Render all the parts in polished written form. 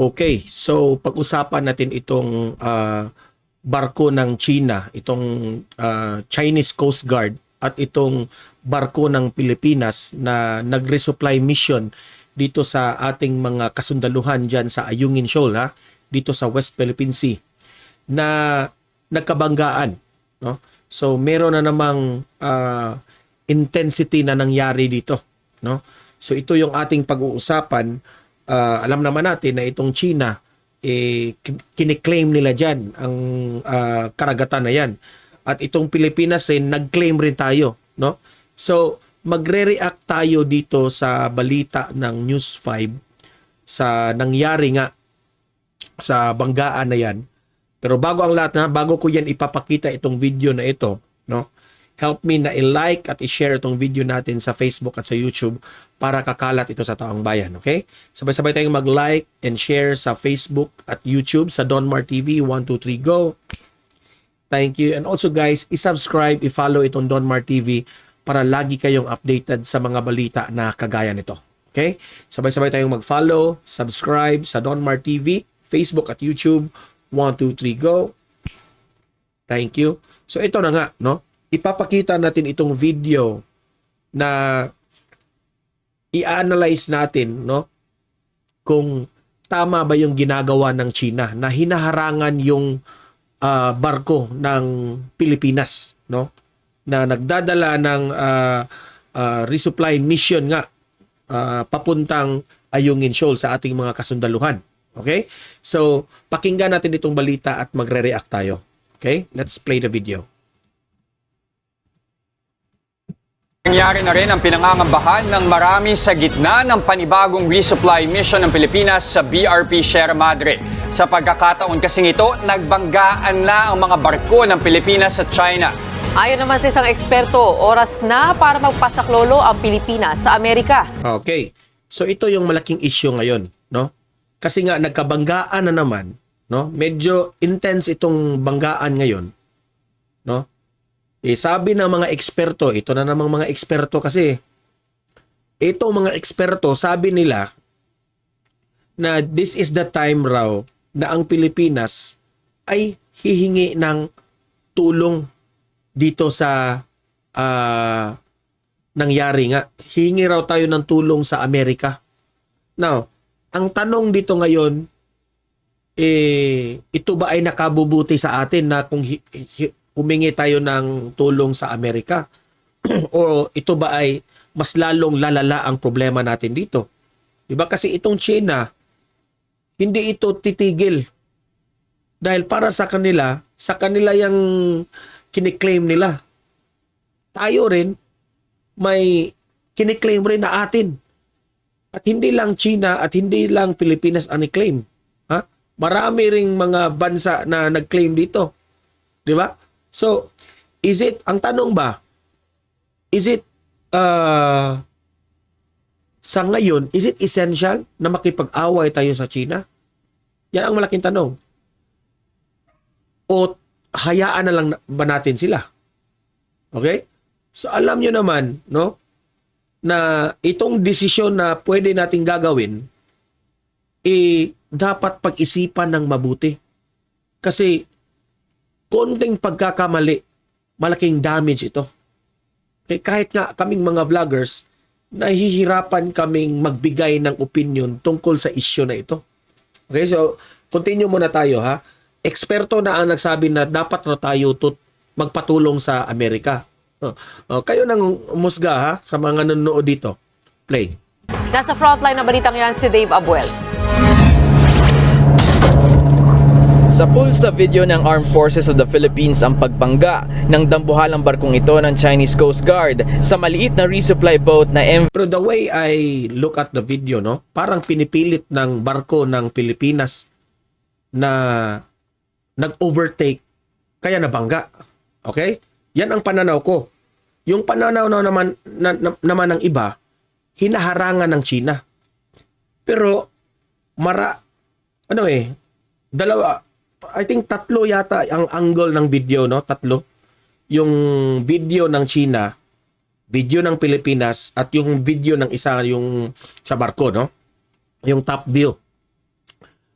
Okay, so pag-usapan natin itong barko ng China, itong Chinese Coast Guard at itong barko ng Pilipinas na nag-resupply mission dito sa ating mga kasundaluhan dyan sa Ayungin Shoal, dito sa West Philippine Sea na nagkabanggaan, no? So meron na namang intensity na nangyari dito, no? So ito yung ating pag-uusapan. Alam naman natin na itong China, kiniklaim nila dyan ang karagatan na yan. At itong Pilipinas rin, nag-claim rin tayo, no? So, magre-react tayo dito sa balita ng News 5 sa nangyari nga sa banggaan na yan. Pero bago ang lahat, bago ko yan ipapakita itong video na ito, no? Help me na i-like at i-share itong video natin sa Facebook at sa YouTube para kakalat ito sa taong bayan, okay? Sabay-sabay tayong mag-like and share sa Facebook at YouTube sa Donmar TV 123 Go. Thank you. And also guys, i-subscribe, i-follow itong Donmar TV para lagi kayong updated sa mga balita na kagaya nito. Okay? Sabay-sabay tayong mag-follow, subscribe sa Donmar TV, Facebook at YouTube 123 Go. Thank you. So ito na nga, no? Ipapakita natin itong video na i-analyze natin, no, kung tama ba yung ginagawa ng China na hinaharangan yung barko ng Pilipinas, no, na nagdadala ng resupply mission nga papuntang Ayungin Shoal sa ating mga kasundaluhan. Okay? So, pakinggan natin itong balita at magre-react tayo. Okay? Let's play the video. Nangyari na rin ang pinangangambahan ng marami sa gitna ng panibagong resupply mission ng Pilipinas sa BRP Sierra Madre. Sa pagkakataon kasing ito, nagbanggaan na ang mga barko ng Pilipinas sa China. Ayon naman sa isang eksperto, oras na para magpasaklolo ang Pilipinas sa Amerika. Okay. So ito yung malaking issue ngayon, no? Kasi nga nagkabanggaan na naman, no? Medyo intense itong banggaan ngayon, no? Sabi ng mga eksperto, ito na namang mga eksperto kasi, itong mga eksperto, sabi nila na this is the time raw na ang Pilipinas ay hihingi ng tulong dito sa nangyari nga. Hihingi raw tayo ng tulong sa Amerika. Now, ang tanong dito ngayon, ito ba ay nakabubuti sa atin na kung humingi tayo ng tulong sa Amerika? O ito ba ay mas lalong lalala ang problema natin dito? Diba? Kasi itong China, hindi ito titigil. Dahil para sa kanila yung kiniklaim nila. Tayo rin, may kiniklaim rin na atin. At hindi lang China at hindi lang Pilipinas ang i-claim. Ha? Marami ring mga bansa na nag-claim dito. Diba? So, ang tanong ba, sa ngayon, is it essential na makipag-away tayo sa China? Yan ang malaking tanong. O hayaan na lang ba natin sila? Okay? So, alam nyo naman, no, na itong desisyon na pwede nating gagawin, dapat pag-isipan ng mabuti. Kasi, konting pagkakamali, malaking damage ito. Okay, kahit nga kaming mga vloggers, nahihirapan kaming magbigay ng opinion tungkol sa issue na ito. Okay, so continue muna tayo ha. Eksperto na ang nagsabi na dapat na tayo magpatulong sa Amerika. Kayo nang umusga ha, sa mga nanonood dito. Play. Nasa frontline na balitang yan si Dave Abuel. Sa pulsa video ng Armed Forces of the Philippines ang pagbangga ng dambuhalang barkong ito ng Chinese Coast Guard sa maliit na resupply boat na MV. Pero the way I look at the video, no, parang pinipilit ng barko ng Pilipinas na nag-overtake kaya nabangga. Okay? Yan ang pananaw ko. Yung pananaw naman ng iba, hinaharangan ng China. Pero dalawa, I think tatlo yata ang angle ng video, no? Tatlo. Yung video ng China, video ng Pilipinas, at yung video ng isa, yung sa barko, no? Yung top view.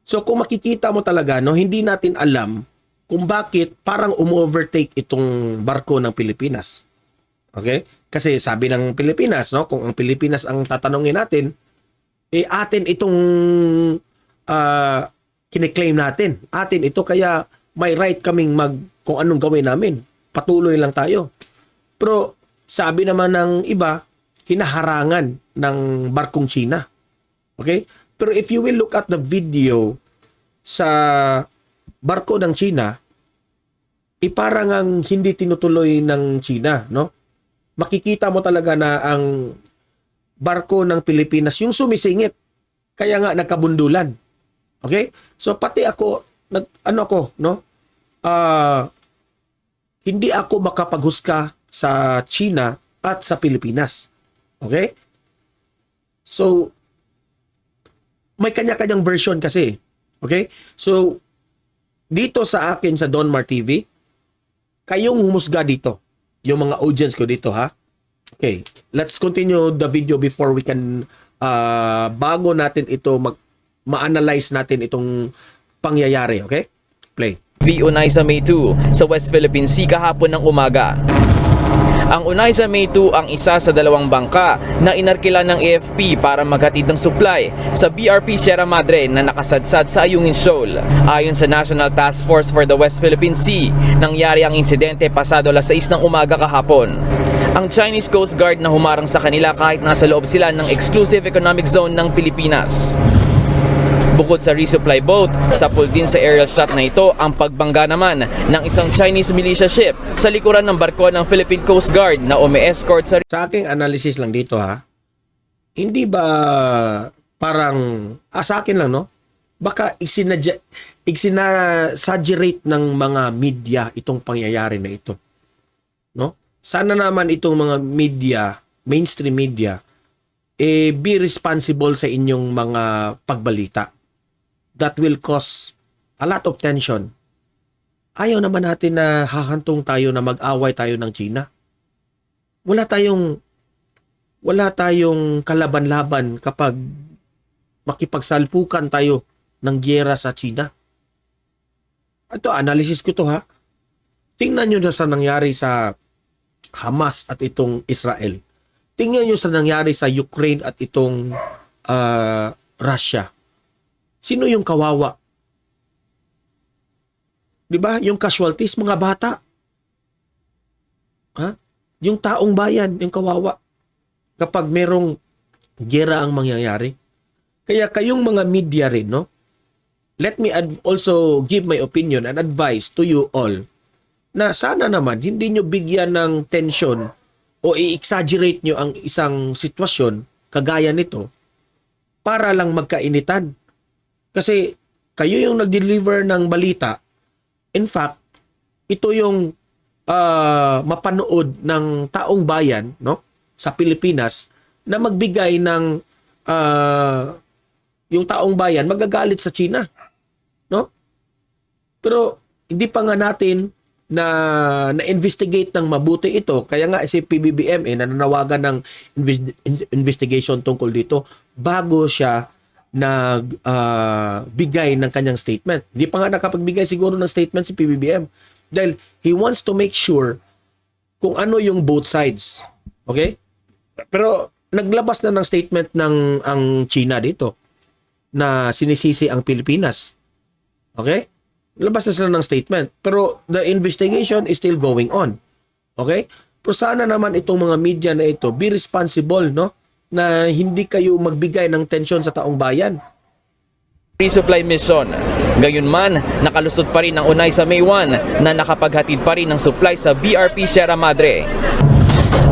So kung makikita mo talaga, no, hindi natin alam kung bakit parang umu-overtake itong barko ng Pilipinas. Okay? Kasi sabi ng Pilipinas, no, kung ang Pilipinas ang tatanungin natin, atin itong kiniklaim natin. Atin ito, kaya may right kaming kung anong gawin namin. Patuloy lang tayo. Pero sabi naman ng iba, hinaharangan ng barkong China. Okay? Pero if you will look at the video sa barko ng China, parang ang hindi tinutuloy ng China, no? Makikita mo talaga na ang barko ng Pilipinas yung sumisingit. Kaya nga nagkabundulan. Okay? So pati ako hindi ako makapaghusga sa China at sa Pilipinas. Okay? So may kanya-kanyang version kasi. Okay? So, dito sa akin sa Donmar TV, kayong humusga dito. Yung mga audience ko dito, ha? Okay. Let's continue the video before we can, bago natin ito, ma-analyze natin itong pangyayari. Okay? Play. Unay sa May 2 sa West Philippine Sea kahapon ng umaga. Ang Unay sa May 2 ang isa sa dalawang bangka na inarkila ng AFP para maghatid ng supply sa BRP Sierra Madre na nakasadsad sa Ayungin Shoal. Ayon sa National Task Force for the West Philippine Sea, nangyari ang insidente pasado alas 6 ng umaga kahapon. Ang Chinese Coast Guard na humarang sa kanila kahit nasa loob sila ng Exclusive Economic Zone ng Pilipinas. Bukod sa resupply boat, sapul din sa aerial shot na ito ang pagbangga naman ng isang Chinese militia ship sa likuran ng barko ng Philippine Coast Guard na umi-escort sa... Sa aking analysis lang dito, ha, hindi ba parang, sa akin lang, no? Baka exaggerate ng mga media itong pangyayari na ito. No? Sana naman itong mga media, mainstream media, be responsible sa inyong mga pagbalita. That will cause a lot of tension. Ayaw naman natin na hahantong tayo na mag-away tayo ng China. Wala tayong kalaban-laban kapag makipagsalpukan tayo ng giyera sa China. Ito, analysis ko to, ha. Tingnan nyo sa nangyari sa Hamas at itong Israel. Tingnan nyo sa nangyari sa Ukraine at itong Russia. Sino yung kawawa? 'Di ba? Yung casualties, mga bata. Ha? Yung taong bayan, yung kawawa. Kapag merong giyera ang mangyayari. Kaya kayong mga media rin, no? Let me also give my opinion and advice to you all na sana naman hindi nyo bigyan ng tension o i-exaggerate nyo ang isang sitwasyon kagaya nito para lang magkainitan. Kasi kayo yung nag-deliver ng balita. In fact, ito yung mapanood ng taong bayan, no, sa Pilipinas na magbigay ng yung taong bayan magagalit sa China, no? Pero hindi pa nga natin na-investigate ng mabuti ito. Kaya nga si PBBM nananawagan ng investigation tungkol dito bago siya nagbigay ng kanyang statement. Hindi pa nga nakapagbigay siguro ng statement si PBBM dahil he wants to make sure kung ano yung both sides. Okay? Pero naglabas na ng statement ng ang China dito na sinisisi ang Pilipinas. Okay? Labas na sila ng statement. Pero the investigation is still going on. Okay? Pero sana naman itong mga media na ito be responsible, no? Na hindi kayo magbigay ng tensyon sa taong bayan. Resupply mission. Gayunman, nakalusot pa rin ang Unay sa May 1 na nakapaghatid pa rin ng supply sa BRP Sierra Madre.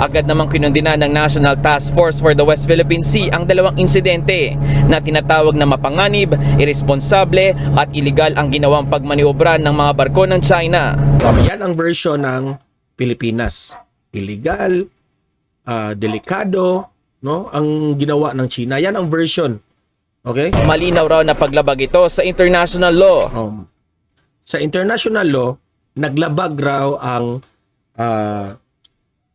Agad namang kinundina ng National Task Force for the West Philippine Sea ang dalawang insidente na tinatawag na mapanganib, irresponsable at iligal ang ginawang pagmaniobra ng mga barko ng China. Yan ang version ng Pilipinas. Illegal, delikado, no, ang ginawa ng China. Yan ang version. Okay? Malinaw raw na paglabag ito sa international law. Sa international law, naglabag raw ang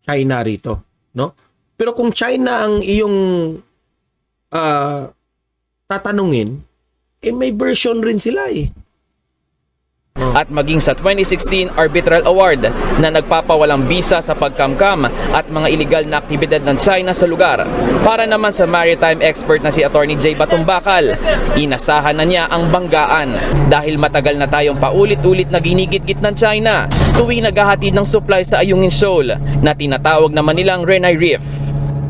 China rito, no? Pero kung China ang iyong tatanungin, may version rin sila eh. At maging sa 2016 Arbitral Award na nagpapawalang bisa sa pagkamkam at mga iligal na aktibidad ng China sa lugar. Para naman sa maritime expert na si Attorney Jay Batumbakal, inasahan na niya ang banggaan dahil matagal na tayong paulit-ulit na ginigit-git ng China tuwing naghahatid ng supply sa Ayungin Shoal na tinatawag naman nilang Renai Reef.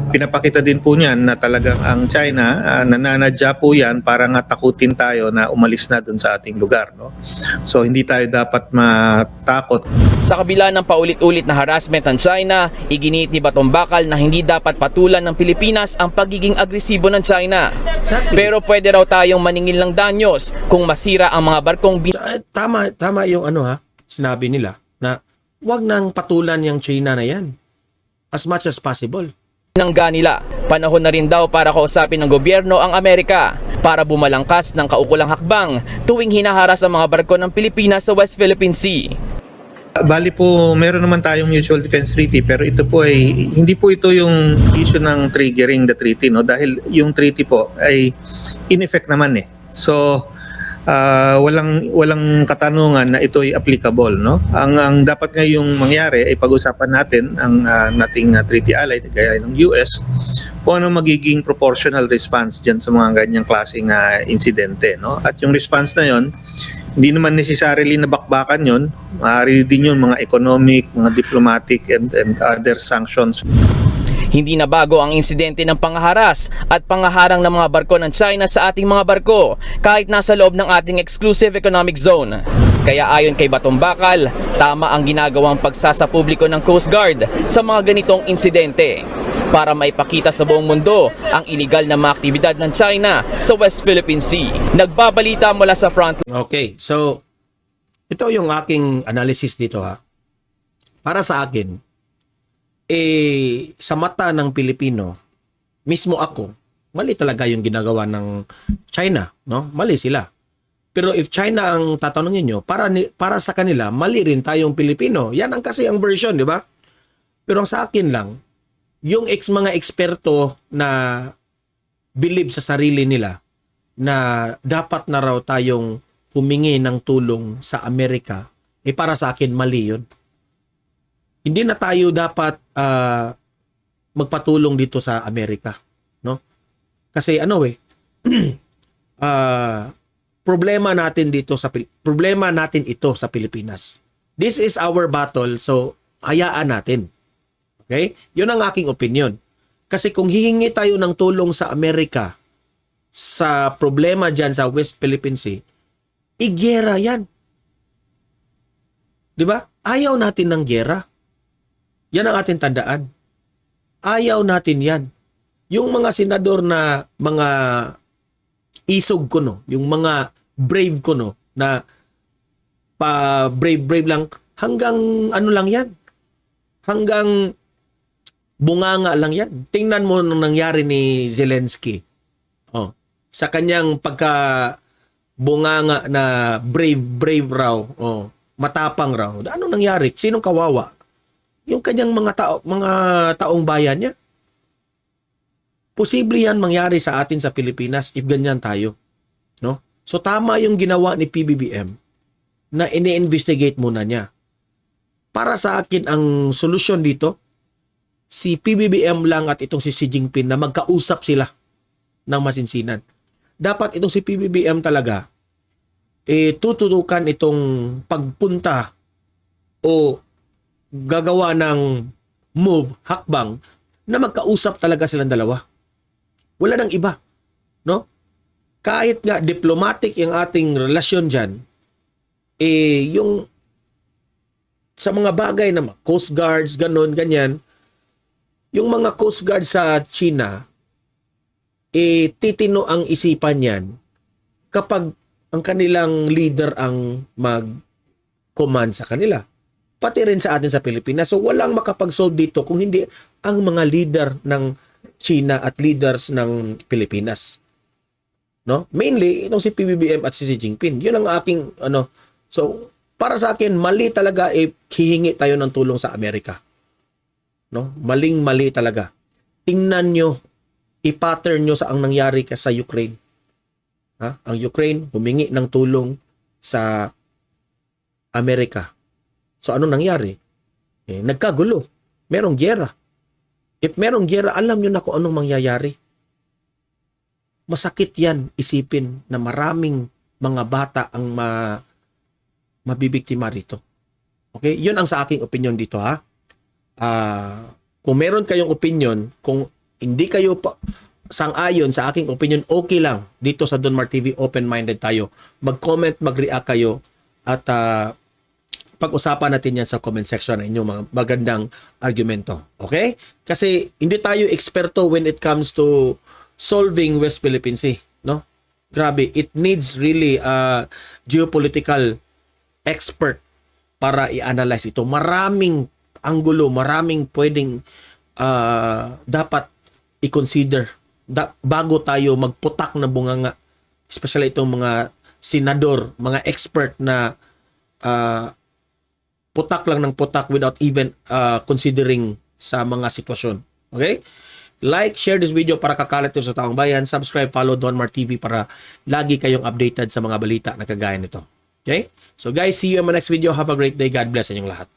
Pinapakita din po niyan na talagang ang China, nananadya po yan para nga takutin tayo na umalis na dun sa ating lugar. No? So hindi tayo dapat matakot. Sa kabila ng paulit-ulit na harassment ng China, iginiit ni Batumbakal na hindi dapat patulan ng Pilipinas ang pagiging agresibo ng China. Pero pwede raw tayong maningil ng danyos kung masira ang mga barkong Tama yung sinabi nila na wag nang patulan yung China na yan as much as possible. Nangga nila. Panahon na rin daw para kausapin ng gobyerno ang Amerika para bumalangkas ng kaukulang hakbang tuwing hinaharas ang mga barko ng Pilipinas sa West Philippine Sea. Bali po, meron naman tayong Mutual Defense Treaty pero ito po ay hindi po ito yung issue ng triggering the treaty, no? Dahil yung treaty po ay in effect naman eh. So walang katanungan na ito ay applicable, no? Ang dapat ngayong mangyari ay pag-usapan natin ang nating treaty ally gaya ng US kung ano magiging proportional response diyan sa mga ganyang klaseng insidente, no? At yung response na yon hindi naman necessarily na bakbakan yon, maaari din yun mga economic, mga diplomatic and other sanctions. Hindi na bago ang insidente ng pangaharas at pangaharang ng mga barko ng China sa ating mga barko kahit nasa loob ng ating exclusive economic zone. Kaya ayon kay Batumbakal, tama ang ginagawang pagsasapubliko ng Coast Guard sa mga ganitong insidente para maipakita sa buong mundo ang iligal na mga aktibidad ng China sa West Philippine Sea. Nagbabalita mula sa front. Okay, so ito yung aking analysis dito Para sa akin, sa mata ng Pilipino, mismo ako, mali talaga yung ginagawa ng China, no? Mali sila. Pero if China ang tatanungin nyo, para sa kanila, mali rin tayong Pilipino. Yan ang kasi ang version, di ba? Pero ang sa akin lang, yung mga eksperto na believe sa sarili nila na dapat na raw tayong humingi ng tulong sa Amerika, para sa akin, mali yun. Hindi na tayo dapat magpatulong dito sa Amerika, no? Kasi problema natin ito sa Pilipinas. This is our battle, so hayaan natin. Okay? 'Yun ang aking opinion. Kasi kung hihingi tayo ng tulong sa Amerika sa problema diyan sa West Philippine Sea, igera 'yan. 'Di ba? Ayaw natin ng giyera. Yan ang ating tandaan. Ayaw natin yan. Yung mga senador na mga isog ko, no? Yung mga brave ko, no? Na brave lang. Hanggang lang yan. Hanggang bunganga lang yan. Tingnan mo nung nangyari ni Zelensky. Sa kanyang bunganga na brave raw. Matapang raw. Ano nangyari? Sinong kawawa? Yung kanyang mga taong bayan niya. Posible yan mangyari sa atin sa Pilipinas if ganyan tayo, no? So tama yung ginawa ni PBBM na ini-investigate muna niya. Para sa akin ang solusyon dito, si PBBM lang at itong si Xi Jinping na magkausap sila ng masinsinan. Dapat itong si PBBM talaga tututukan itong pagpunta o gagawa ng move, hakbang, na magkausap talaga silang dalawa. Wala nang iba. No? Kahit nga diplomatic yung ating relasyon dyan, yung sa mga bagay na Coast Guards, ganon, ganyan, yung mga Coast Guard sa China, titino ang isipan yan kapag ang kanilang leader ang mag-command sa kanila. Pati rin sa atin sa Pilipinas. So walang makapag-solve dito kung hindi ang mga leader ng China at leaders ng Pilipinas. No? Mainly itong si PBBM at si Xi Jinping. 'Yun ang aking So para sa akin mali talaga hihingi tayo ng tulong sa Amerika. No? Maling-mali talaga. Tingnan nyo, i-pattern nyo sa ang nangyari sa Ukraine. Ang Ukraine humingi ng tulong sa Amerika. So anong nangyari? Nagkagulo. Merong gyera. If merong gyera, alam nyo na kung anong mangyayari. Masakit yan isipin na maraming mga bata ang mabibiktima rito. Okay? Yun ang sa aking opinion dito ha. Kung meron kayong opinion, kung hindi kayo sang-ayon sa aking opinion, okay lang. Dito sa Don Mar TV, open-minded tayo. Mag-comment, mag-react kayo at pag-usapan natin yan sa comment section ng inyong mga magandang argumento. Okay? Kasi hindi tayo eksperto when it comes to solving West Philippine Sea. No? Grabe, it needs really a geopolitical expert para i-analyze ito. Maraming anggulo, maraming pwedeng dapat i-consider bago tayo magputak na bunganga. Especially itong mga senador, mga expert na putak lang ng putak without even considering sa mga sitwasyon. Okay? Like, share this video para kakalat ito sa taong bayan. Subscribe, follow Don Mar TV para lagi kayong updated sa mga balita na kagaya nito. Okay? So guys, see you in my next video. Have a great day. God bless sa inyong lahat.